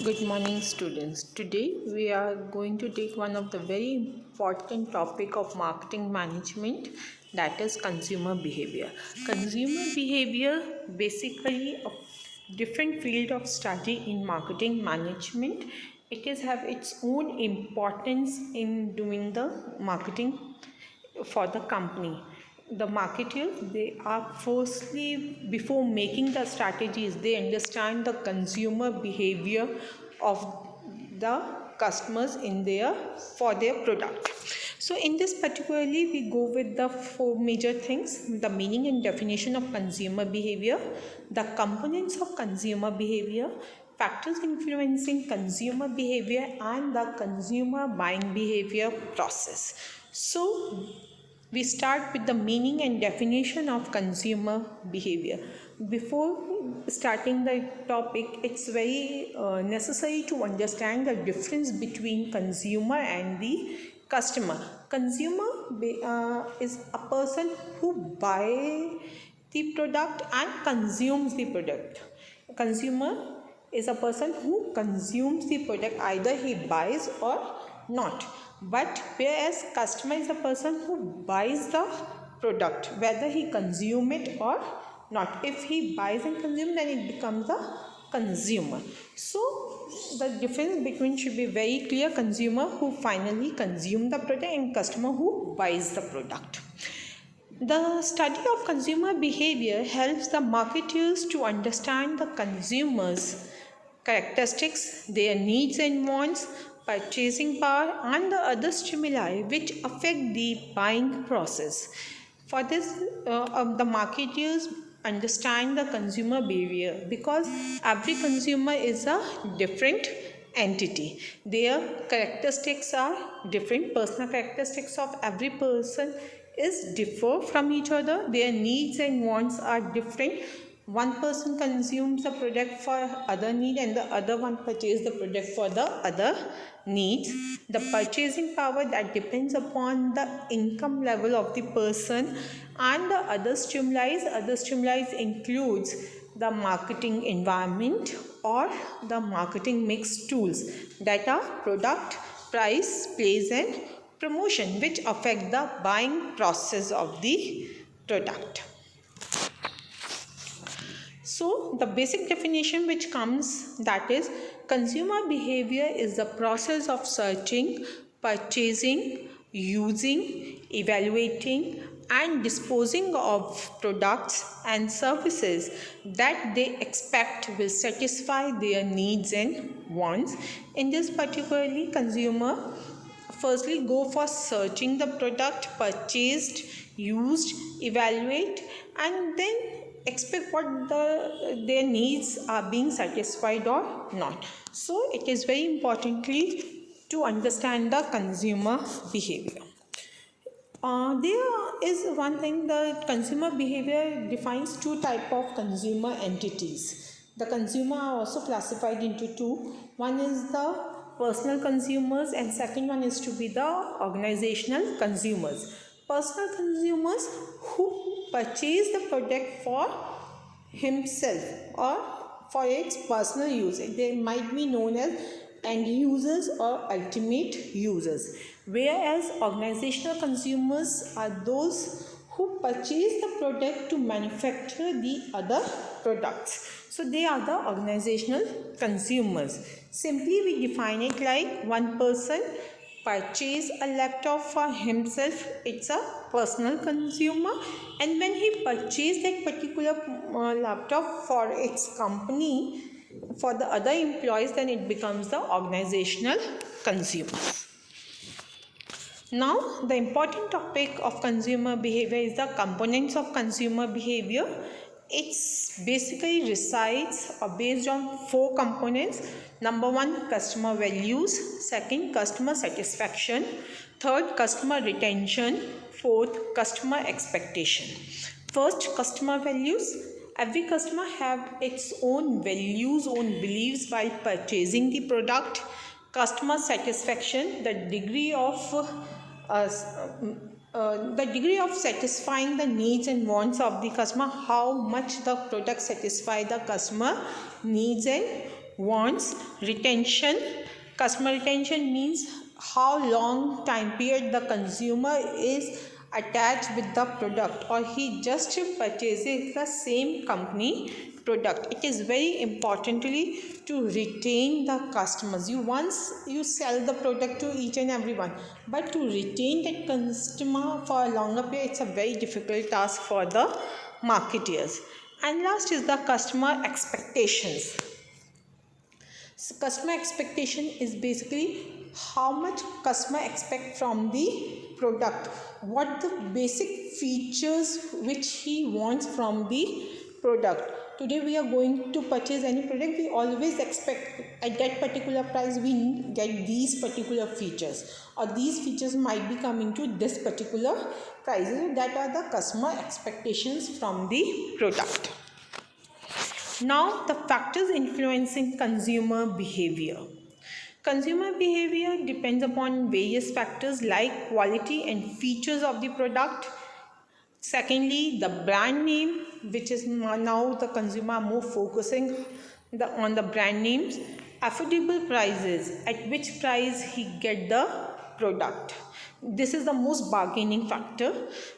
Good morning, students. Today we are going to take one of the very important topic of marketing management, that is consumer behavior. Consumer behavior basically a different field of study in marketing management. It is have its own importance in doing the marketing for the company. The marketers, they are firstly, before making the strategies, they understand the consumer behavior of the customers in their for their product. So in this particularly we go with the four major things: the meaning and definition of consumer behavior, the components of consumer behavior, factors influencing consumer behavior, and the consumer buying behavior process. So we start with the meaning and definition of consumer behavior. Before starting the topic, it's very necessary to understand the difference between consumer and the customer. Consumer is a person who buy the product and consumes the product. Consumer is a person who consumes the product, either he buys or not. But whereas customer is a person who buys the product, whether he consume it or not. If he buys and consumes, then it becomes a consumer. So the difference between should be very clear: consumer who finally consume the product and customer who buys the product. The study of consumer behavior helps the marketers to understand the consumers' characteristics, their needs and wants, purchasing power, and the other stimuli which affect the buying process. For this, the marketers understand the consumer behavior because every consumer is a different entity. Their characteristics are different. Personal characteristics of every person is differ from each other. Their needs and wants are different. One person consumes the product for other need and the other one purchases the product for the other needs. The purchasing power, that depends upon the income level of the person, and the other stimuli includes the marketing environment or the marketing mix tools, that are product, price, place and promotion, which affect the buying process of the product. So the basic definition which comes, that is, consumer behavior is the process of searching, purchasing, using, evaluating and disposing of products and services that they expect will satisfy their needs and wants. In this particularly, consumer firstly go for searching the product, purchased, used, evaluate, and then expect what their needs are being satisfied or not. So it is very importantly to understand the consumer behavior. There is one thing, the consumer behavior defines two type of consumer entities. The consumer are also classified into two. One is the personal consumers and second one is to be the organizational consumers. Personal consumers who purchase the product for himself or for its personal use. They might be known as end users or ultimate users. Whereas organizational consumers are those who purchase the product to manufacture the other products. So they are the organizational consumers. Simply we define it like one person purchase a laptop for himself, it's a personal consumer, and when he purchased that particular laptop for its company, for the other employees, then it becomes the organizational consumer. Now the important topic of consumer behavior is the components of consumer behavior. It's basically resides or based on four components. Number one, customer values. Second, customer satisfaction. Third, customer retention. Fourth, customer expectation. First, customer values. Every customer have its own values, own beliefs while purchasing the product. Customer satisfaction, the degree of satisfying the needs and wants of the customer, how much the product satisfy the customer needs and wants, retention. Customer retention means how long time period the consumer is attached with the product, or he just purchases the same company product. It is very importantly to retain the customers. Once you sell the product to each and everyone, but to retain that customer for a longer period, it's a very difficult task for the marketeers. And last is the customer expectations. So customer expectation is basically how much customer expect from the product, what the basic features which he wants from the product. Today we are going to purchase any product, we always expect at that particular price we get these particular features, or these features might be coming to this particular price. That are the customer expectations from the product. Now, the factors influencing consumer behavior. Consumer behavior depends upon various factors like quality and features of the product. Secondly, the brand name, which is now the consumer more focusing on the brand names. Affordable prices, at which price he get the product. This is the most bargaining factor.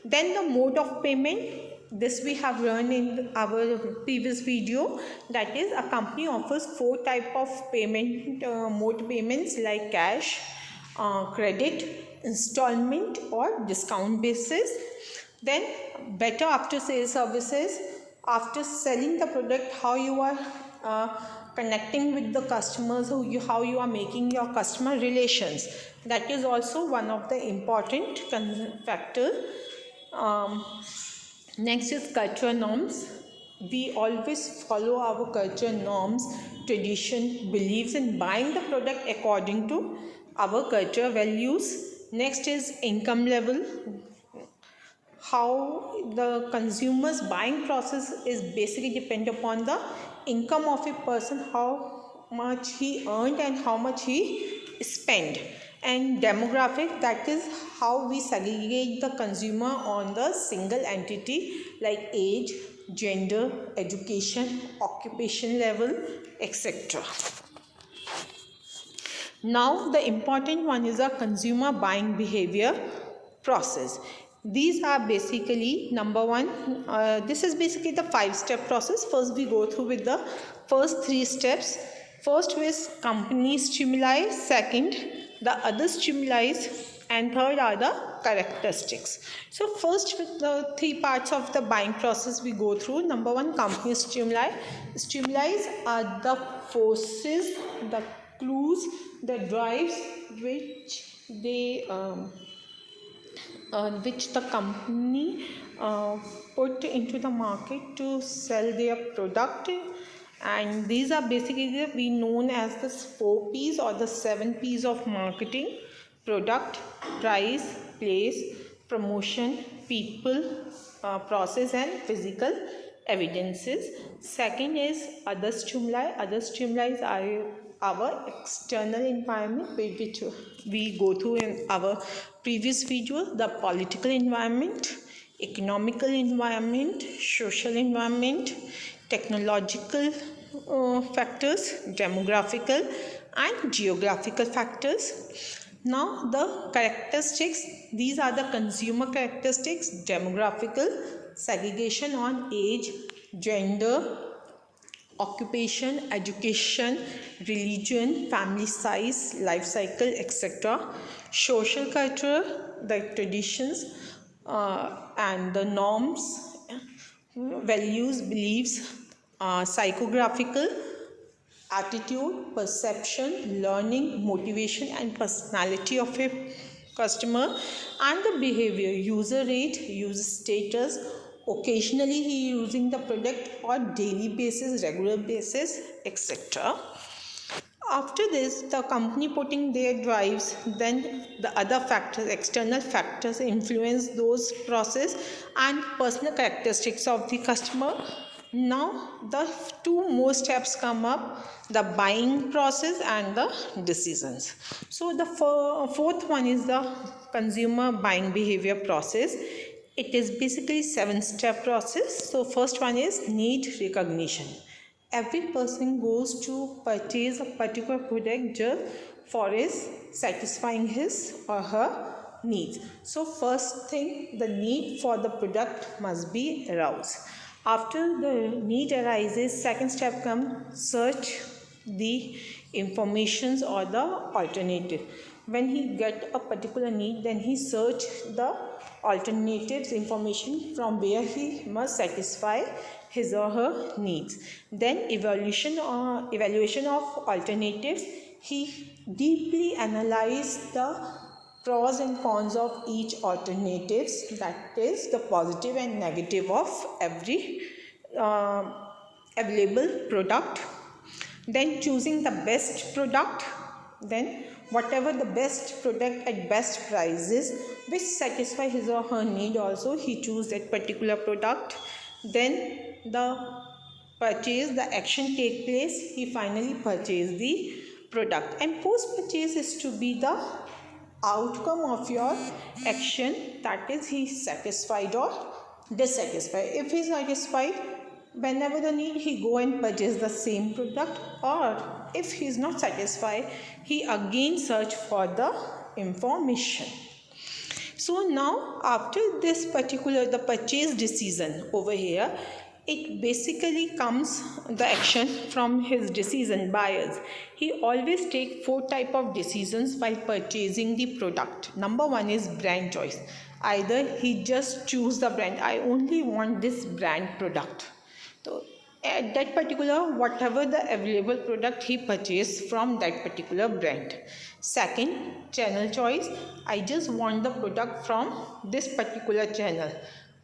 Then the mode of payment. This we have learned in our previous video, that is a company offers 4 type of payment mode payments like cash, credit, installment or discount basis. Then better after sales services. After selling the product, how you are connecting with the customers, how you are making your customer relations. That is also one of the important factor. Next is cultural norms. We always follow our culture norms, tradition, beliefs in buying the product according to our culture values. Next is income level. How the consumer's buying process is basically depend upon the income of a person, how much he earned and how much he spent. And demographic, that is how we segregate the consumer on the single entity like age, gender, education, occupation level, etc. Now the important one is a consumer buying behavior process. These are basically number one, this is basically the 5-step process. First we go through with the first 3 steps. First is company stimuli, second the other stimuli, and third are the characteristics. So first with the 3 parts of the buying process we go through. Number one, company stimuli. Stimuli are the forces, the clues, the drives which the company put into the market to sell their product. And these are basically we known as the 4 P's or the 7 P's of marketing: product, price, place, promotion, people, process and physical evidences. Second is other stimuli. Other stimuli are our external environment, which we go through in our previous video: the political environment, economical environment, social environment, technological factors, demographical and geographical factors. Now the characteristics, these are the consumer characteristics: demographical, segregation on age, gender, occupation, education, religion, family size, life cycle, etc. Social culture, the traditions and the norms, values, beliefs, psychographical, attitude, perception, learning, motivation and personality of a customer, and the behavior, user rate, user status, occasionally he using the product or daily basis, regular basis, etc. After this, the company putting their drives, then the other factors, external factors influence those process and personal characteristics of the customer. Now the 2 more steps come up: the buying process and the decisions. So the fourth one is the consumer buying behavior process. It is basically 7-step process. So first one is need recognition. every person goes to purchase a particular product just for his satisfying his or her needs. So first thing, the need for the product must be aroused. After the need arises, second step comes search the informations or the alternative. When he get a particular need, then he search the alternatives information from where he must satisfy his or her needs. Then evaluation of alternatives, he deeply analyze the pros and cons of each alternatives, that is the positive and negative of every available product. Then choosing the best product, then whatever the best product at best prices which satisfy his or her need, also he choose that particular product. Then the purchase, the action take place, he finally purchase the product. And post purchase is to be the outcome of your action, that is he is satisfied or dissatisfied. If he is satisfied, whenever the need, he go and purchase the same product, or if he is not satisfied, he again search for the information. So now after this particular the purchase decision over here, it basically comes the action from his decision buyers. He always take 4 type of decisions while purchasing the product. Number 1 is brand choice. Either he just choose the brand, I only want this brand product. So at that particular, whatever the available product, he purchased from that particular brand. Second, channel choice. I just want the product from this particular channel,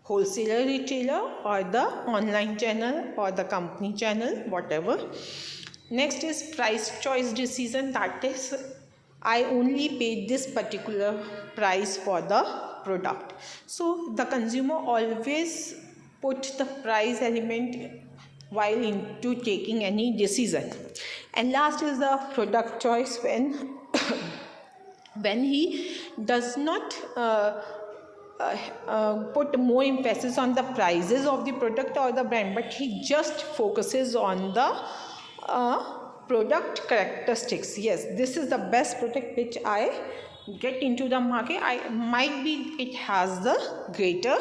wholesaler, retailer, or the online channel, or the company channel, whatever. Next is price choice decision, that is I only paid this particular price for the product. So the consumer always put the price element while into taking any decision. And last is the product choice, when when he does not put more emphasis on the prices of the product or the brand, but he just focuses on the product characteristics. Yes, this is the best product which I get into the market. I might be it has the greater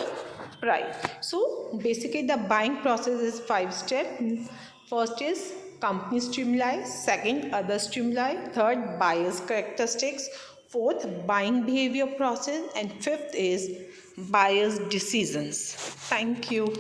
price. So basically the buying process is 5 steps. First is company stimuli, second other stimuli, third buyer's characteristics, fourth buying behavior process, and fifth is buyer's decisions. Thank you.